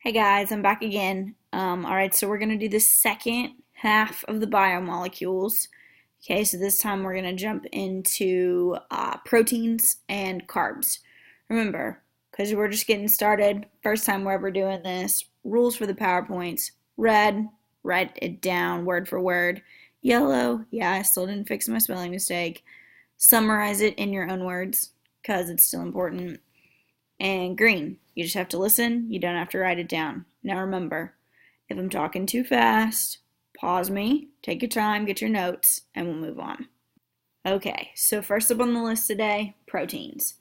Hey guys, I'm back again. All right, so we're gonna do the second half of the biomolecules. Okay, so this time we're gonna jump into proteins and carbs. Remember, because we're just getting started, first time we're ever doing this, rules for the PowerPoints. Red, write it down word for word. Yellow, yeah, I still didn't fix my spelling mistake. Summarize it in your own words, because it's still important. And green, you just have to listen, you don't have to write it down. Now remember, if I'm talking too fast, pause me, take your time, get your notes, and we'll move on. Okay, so first up on the list today, proteins.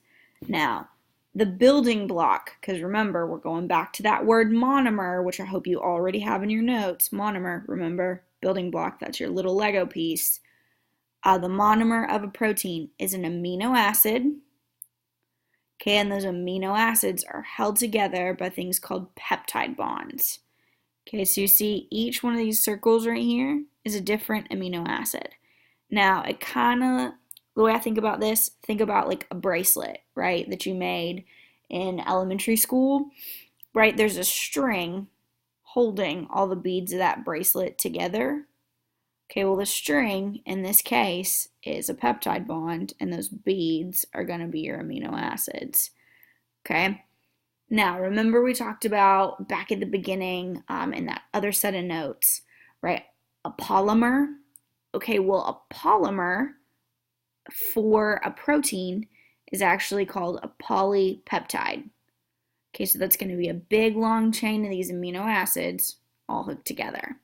Now, the building block, because remember, we're going back to that word monomer, which I hope you already have in your notes. Monomer, remember, building block, that's your little Lego piece. The monomer of a protein is an amino acid. Okay, and those amino acids are held together by things called peptide bonds. Okay, so you see each one of these circles right here is a different amino acid. Now, the way I think about this, think about like a bracelet, right, that you made in elementary school, right? There's a string holding all the beads of that bracelet together. Okay, well, the string in this case is a peptide bond, and those beads are going to be your amino acids. Okay, now remember we talked about back at the beginning in that other set of notes, right? A polymer. Okay, well, a polymer for a protein is actually called a polypeptide. Okay, so that's going to be a big long chain of these amino acids all hooked together.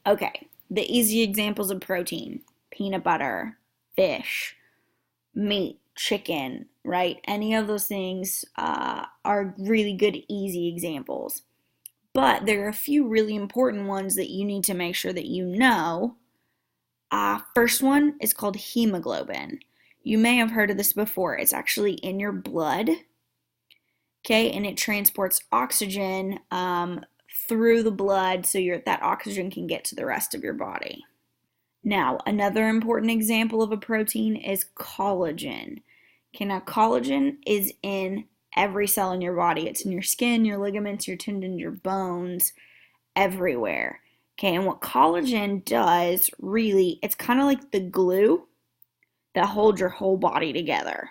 Okay, the easy examples of protein: peanut butter, fish, meat, chicken, right? Any of those things are really good, easy examples. But there are a few really important ones that you need to make sure that you know. First one is called hemoglobin. You may have heard of this before. It's actually in your blood, okay, and it transports oxygen through the blood so that oxygen can get to the rest of your body. Now, another important example of a protein is collagen. Okay, now collagen is in every cell in your body. It's in your skin, your ligaments, your tendons, your bones, everywhere. Okay, and what collagen does really, it's kind of like the glue that holds your whole body together.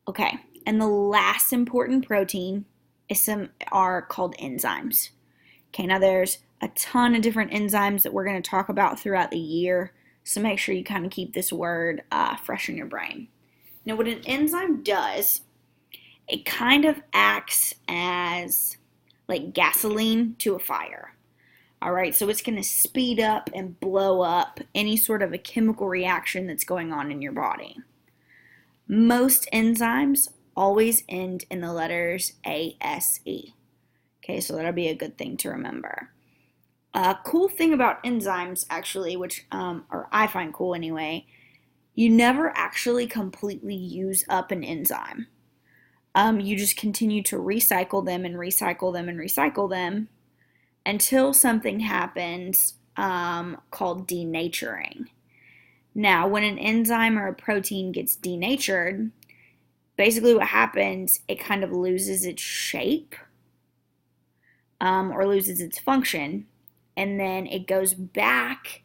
Okay, and the last important protein are called enzymes. Okay, now there's a ton of different enzymes that we're going to talk about throughout the year, so make sure you kind of keep this word fresh in your brain. Now, what an enzyme does, it kind of acts as like gasoline to a fire. All right, so it's going to speed up and blow up any sort of a chemical reaction that's going on in your body. Most enzymes always end in the letters ASE. Okay, so that'll be a good thing to remember. A cool thing about enzymes, actually, which, or I find cool anyway, you never actually completely use up an enzyme. You just continue to recycle them and recycle them and recycle them until something happens called denaturing. Now, when an enzyme or a protein gets denatured, basically what happens, it kind of loses its shape or loses its function, and then it goes back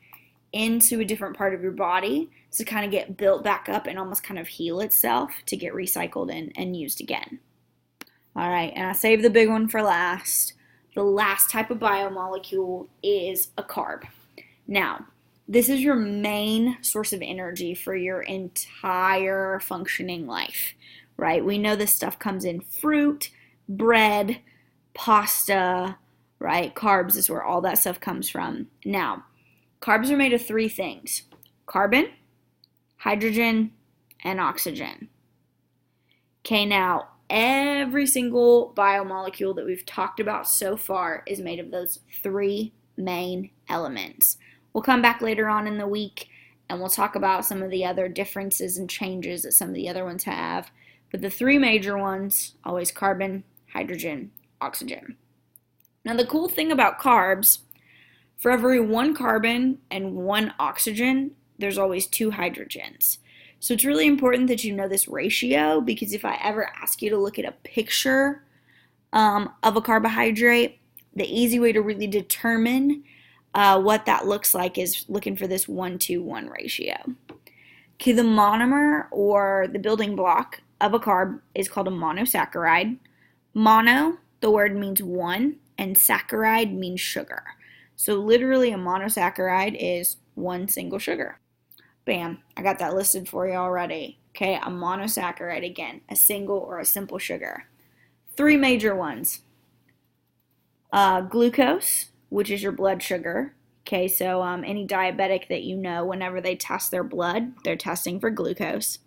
into a different part of your body to kind of get built back up and almost kind of heal itself to get recycled and used again. All right, and I saved the big one for last. The last type of biomolecule is a carb. Now, this is your main source of energy for your entire functioning life, right? We know this stuff comes in fruit, bread, pasta, right? Carbs is where all that stuff comes from. Now, carbs are made of three things: carbon, hydrogen, and oxygen. Okay, now every single biomolecule that we've talked about so far is made of those three main elements. We'll come back later on in the week and we'll talk about some of the other differences and changes that some of the other ones have. But the three major ones, always carbon, hydrogen, oxygen. Now the cool thing about carbs, for every one carbon and one oxygen, there's always two hydrogens. So it's really important that you know this ratio, because if I ever ask you to look at a picture of a carbohydrate, the easy way to really determine what that looks like is looking for this 1-to-1 ratio. Okay, the monomer or the building block of a carb is called a monosaccharide. Mono, the word means one, and saccharide means sugar. So literally a monosaccharide is one single sugar. Bam, I got that listed for you already. Okay, a monosaccharide, again, a single or a simple sugar. Three major ones. Glucose, which is your blood sugar. Okay, so any diabetic that you know, whenever they test their blood, they're testing for glucose.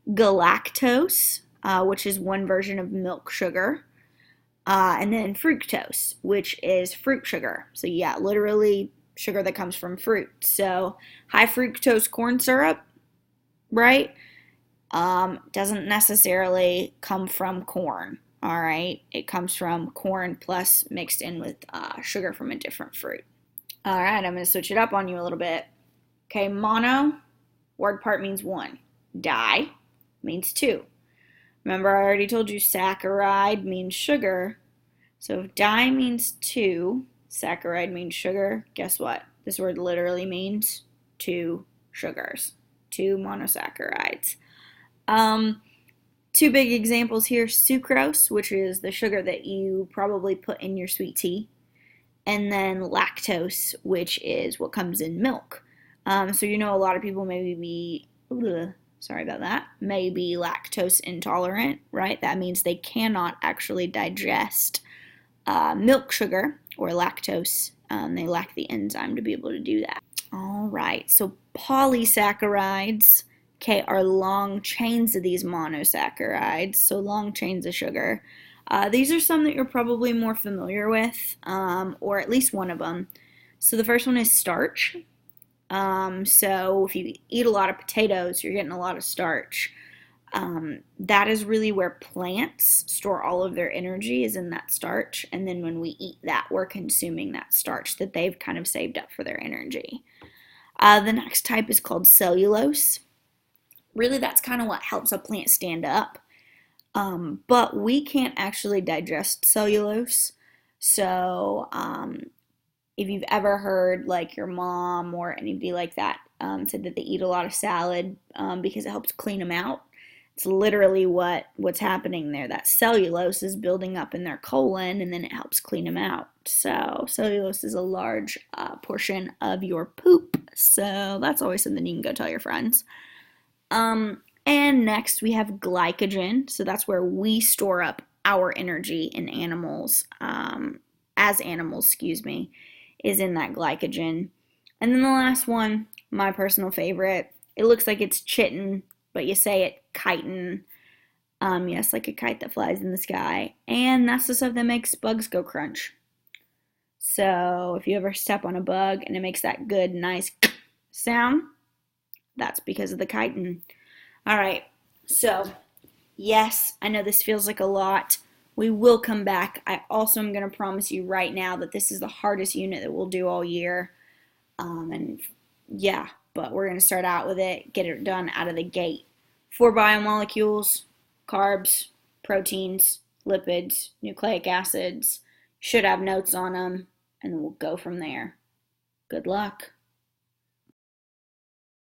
Galactose, which is one version of milk sugar. And then fructose, which is fruit sugar. So yeah, literally sugar that comes from fruit. So high fructose corn syrup, right, doesn't necessarily come from corn. All right, it comes from corn plus mixed in with sugar from a different fruit. All right, I'm going to switch it up on you a little bit. Okay, mono, word part means one. Di means two. Remember, I already told you saccharide means sugar. So if di means two, saccharide means sugar, guess what? This word literally means two sugars, two monosaccharides. Two big examples here, sucrose, which is the sugar that you probably put in your sweet tea, and then lactose, which is what comes in milk. So you know a lot of people may be lactose intolerant, right? That means they cannot actually digest milk sugar or lactose. They lack the enzyme to be able to do that. All right, so polysaccharides, okay, are long chains of these monosaccharides, so long chains of sugar. These are some that you're probably more familiar with, or at least one of them. So the first one is starch. So if you eat a lot of potatoes, you're getting a lot of starch. That is really where plants store all of their energy, is in that starch. And then when we eat that, we're consuming that starch that they've kind of saved up for their energy. The next type is called cellulose. Really, that's kind of what helps a plant stand up. But we can't actually digest cellulose. So if you've ever heard like your mom or anybody like that said that they eat a lot of salad because it helps clean them out, it's literally what's happening there. That cellulose is building up in their colon, and then it helps clean them out. So cellulose is a large portion of your poop. So that's always something you can go tell your friends. And next we have glycogen. So that's where we store up our energy in animals, as animals, is in that glycogen. And then the last one, my personal favorite, it looks like it's chitin, but you say it chitin. Yes, like a kite that flies in the sky. And that's the stuff that makes bugs go crunch. So if you ever step on a bug and it makes that good, nice sound, that's because of the chitin. All right, so yes, I know this feels like a lot. We will come back. I also am going to promise you right now that this is the hardest unit that we'll do all year. And yeah, but we're going to start out with it, get it done out of the gate. 4 biomolecules, carbs, proteins, lipids, nucleic acids. Should have notes on them, and then we'll go from there. Good luck.